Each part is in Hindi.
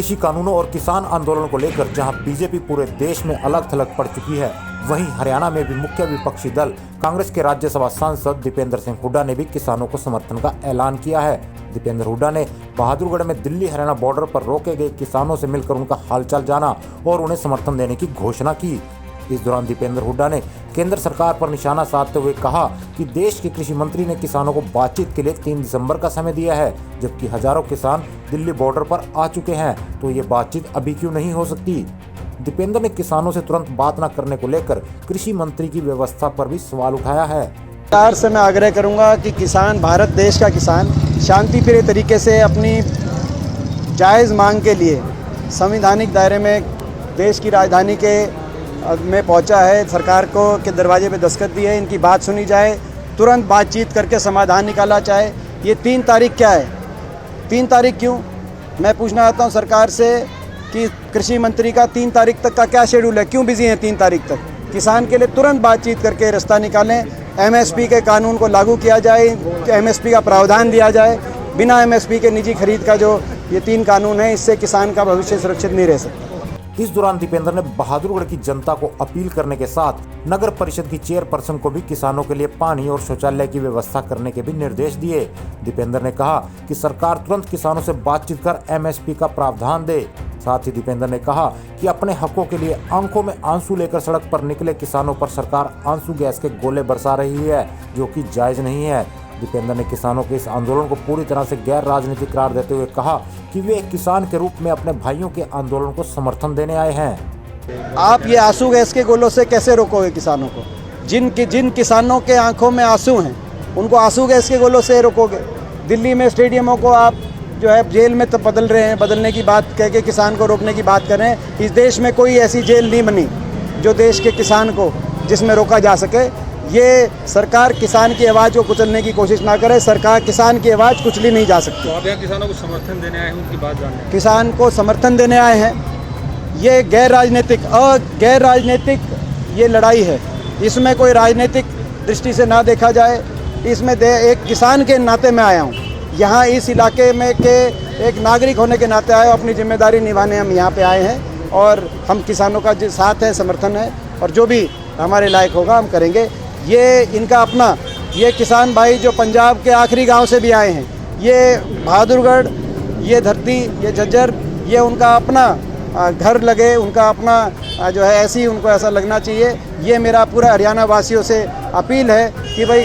कृषि कानूनों और किसान आंदोलन को लेकर जहां बीजेपी पूरे देश में अलग थलग पड़ चुकी है, वहीं हरियाणा में भी मुख्य विपक्षी दल कांग्रेस के राज्यसभा सांसद दीपेंद्र सिंह हुड्डा ने भी किसानों को समर्थन का ऐलान किया है। दीपेंद्र हुड्डा ने बहादुरगढ़ में दिल्ली हरियाणा बॉर्डर पर रोके गए किसानों से मिलकर उनका हालचाल जाना और उन्हें समर्थन देने की घोषणा की। इस दौरान दीपेंद्र हुड्डा ने केंद्र सरकार पर निशाना साधते हुए कहा कि देश के कृषि मंत्री ने किसानों को बातचीत के लिए 3 दिसंबर का समय दिया है, जबकि हजारों किसान दिल्ली बॉर्डर पर आ चुके हैं, तो ये बातचीत अभी क्यों नहीं हो सकती। दीपेंद्र ने किसानों से तुरंत बात न करने को लेकर कृषि मंत्री की व्यवस्था पर भी सवाल उठाया है। सरकार से मैं आग्रह करूंगा कि किसान, भारत देश का किसान शांतिप्रिय तरीके से अपनी जायज़ मांग के लिए संवैधानिक दायरे में देश की राजधानी में पहुंचा है, सरकार को के दरवाजे पे दस्तखत दिए है, इनकी बात सुनी जाए, तुरंत बातचीत करके समाधान निकाला जाए। ये 3 तारीख क्या है, 3 तारीख क्यों? मैं पूछना चाहता हूँ सरकार से कि कृषि मंत्री का 3 तारीख तक का क्या शेड्यूल है, क्यों बिजी हैं 3 तारीख तक? किसान के लिए तुरंत बातचीत करके रास्ता निकालें, एमएसपी के कानून को लागू किया जाए, एमएसपी का प्रावधान दिया जाए। बिना एमएसपी के निजी खरीद का जो ये 3 कानून है, इससे किसान का भविष्य सुरक्षित नहीं रह सकता। इस दौरान दीपेंद्र ने बहादुरगढ़ की जनता को अपील करने के साथ नगर परिषद की चेयरपर्सन को भी किसानों के लिए पानी और शौचालय की व्यवस्था करने के भी निर्देश दिए। दीपेंद्र ने कहा कि सरकार तुरंत किसानों से बातचीत कर एमएसपी का प्रावधान दे। साथ ही दीपेंद्र ने कहा कि अपने हकों के लिए आंखों में आंसू लेकर सड़क पर निकले किसानों पर सरकार आंसू गैस के गोले बरसा रही है, जो कि जायज नहीं है। दीपेंद्र ने किसानों के इस आंदोलन को पूरी तरह से गैर राजनीतिक करार देते हुए कहा कि वे एक किसान के रूप में अपने भाइयों के आंदोलन को समर्थन देने आए हैं। आप ये आंसू गैस के गोलों से कैसे रोकोगे किसानों को? जिन किसानों के आंखों में आंसू हैं, उनको आंसू गैस के गोलों से रोकोगे? दिल्ली में स्टेडियमों को आप जो है जेल में तो बदल रहे हैं, बदलने की बात कह के किसान को रोकने की बात करें। इस देश में कोई ऐसी जेल नहीं बनी जो देश के किसान को जिसमें रोका जा सके। ये सरकार किसान की आवाज़ को कुचलने की कोशिश ना करे, सरकार किसान की आवाज़ कुचली नहीं जा सकती। तो आप यहाँ किसानों को समर्थन देने आए हैं, उनकी बात जानने? किसान को समर्थन देने आए हैं। ये गैर राजनीतिक ये लड़ाई है, इसमें कोई राजनीतिक दृष्टि से ना देखा जाए। इसमें एक किसान के नाते मैं आया हूँ यहाँ, इस इलाके में के एक नागरिक होने के नाते आए, अपनी जिम्मेदारी निभाने हम यहाँ पे आए हैं और हम किसानों का जो साथ है, समर्थन है और जो भी हमारे लायक होगा हम करेंगे। ये इनका अपना, ये किसान भाई जो पंजाब के आखिरी गांव से भी आए हैं, ये बहादुरगढ़, ये धरती, ये झज्जर, ये उनका अपना घर लगे, उनका अपना जो है, ऐसी उनको ऐसा लगना चाहिए। ये मेरा पूरा हरियाणा वासियों से अपील है कि भाई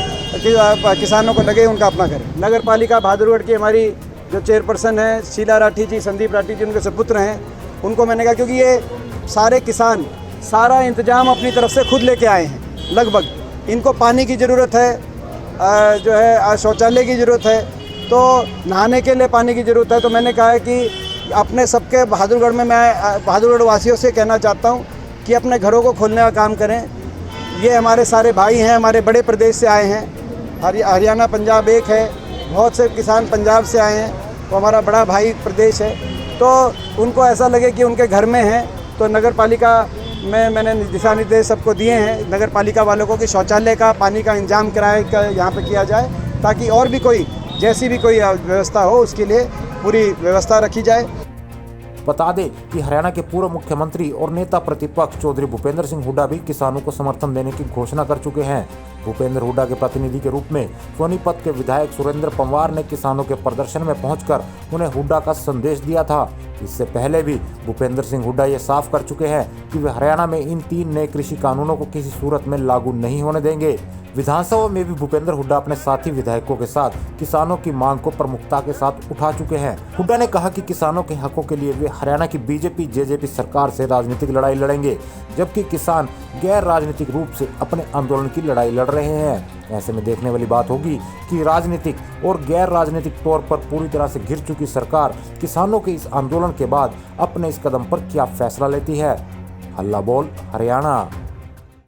किसानों को लगे उनका अपना घर। नगर पालिका बहादुरगढ़ की हमारी जो चेयरपर्सन है शीला राठी जी, संदीप राठी जी, उनके सुपुत्र हैं, उनको मैंने कहा क्योंकि ये सारे किसान सारा इंतजाम अपनी तरफ से खुद लेके आए हैं लगभग। इनको पानी की ज़रूरत है, जो है शौचालय की ज़रूरत है, तो नहाने के लिए पानी की ज़रूरत है। तो मैंने कहा है कि अपने सबके बहादुरगढ़ में मैं बहादुरगढ़ वासियों से कहना चाहता हूँ कि अपने घरों को खोलने का काम करें। ये हमारे सारे भाई हैं, हमारे बड़े प्रदेश से आए हैं, हरियाणा पंजाब एक है, बहुत से किसान पंजाब से आए हैं, वो हमारा बड़ा भाई प्रदेश है। तो उनको ऐसा लगे कि उनके घर में हैं, तो नगर पालिका में मैंने दिशा निर्देश सबको दिए हैं नगर पालिका वालों को कि शौचालय का, पानी का इंतजाम किराए का यहाँ पे किया जाए, ताकि और भी कोई जैसी भी कोई व्यवस्था हो उसके लिए पूरी व्यवस्था रखी जाए। बता दें कि हरियाणा के पूर्व मुख्यमंत्री और नेता प्रतिपक्ष चौधरी भूपेंद्र सिंह हुड्डा भी किसानों को समर्थन देने की घोषणा कर चुके हैं। भूपेंद्र हुड्डा के प्रतिनिधि के रूप में सोनीपत के विधायक सुरेंद्र पंवार ने किसानों के प्रदर्शन में पहुंचकर उन्हें हुड्डा का संदेश दिया था। इससे पहले भी भूपेंद्र सिंह हुड्डा ये साफ कर चुके हैं कि वे हरियाणा में इन 3 नए कृषि कानूनों को किसी सूरत में लागू नहीं होने देंगे। विधानसभा में भी भूपेंद्र हुड्डा अपने साथी विधायकों के साथ किसानों की मांग को प्रमुखता के साथ उठा चुके हैं। हुड्डा ने कहा कि किसानों के हकों के लिए वे हरियाणा की बीजेपी जेजेपी सरकार से राजनीतिक लड़ाई लड़ेंगे, जबकि किसान गैर राजनीतिक रूप से अपने आंदोलन की लड़ाई लड़ रहे हैं। ऐसे में देखने वाली बात होगी कि राजनीतिक और गैर राजनीतिक तौर पर पूरी तरह से घिर चुकी सरकार किसानों के इस आंदोलन के बाद अपने इस कदम पर क्या फैसला लेती है। हल्ला बोल हरियाणा।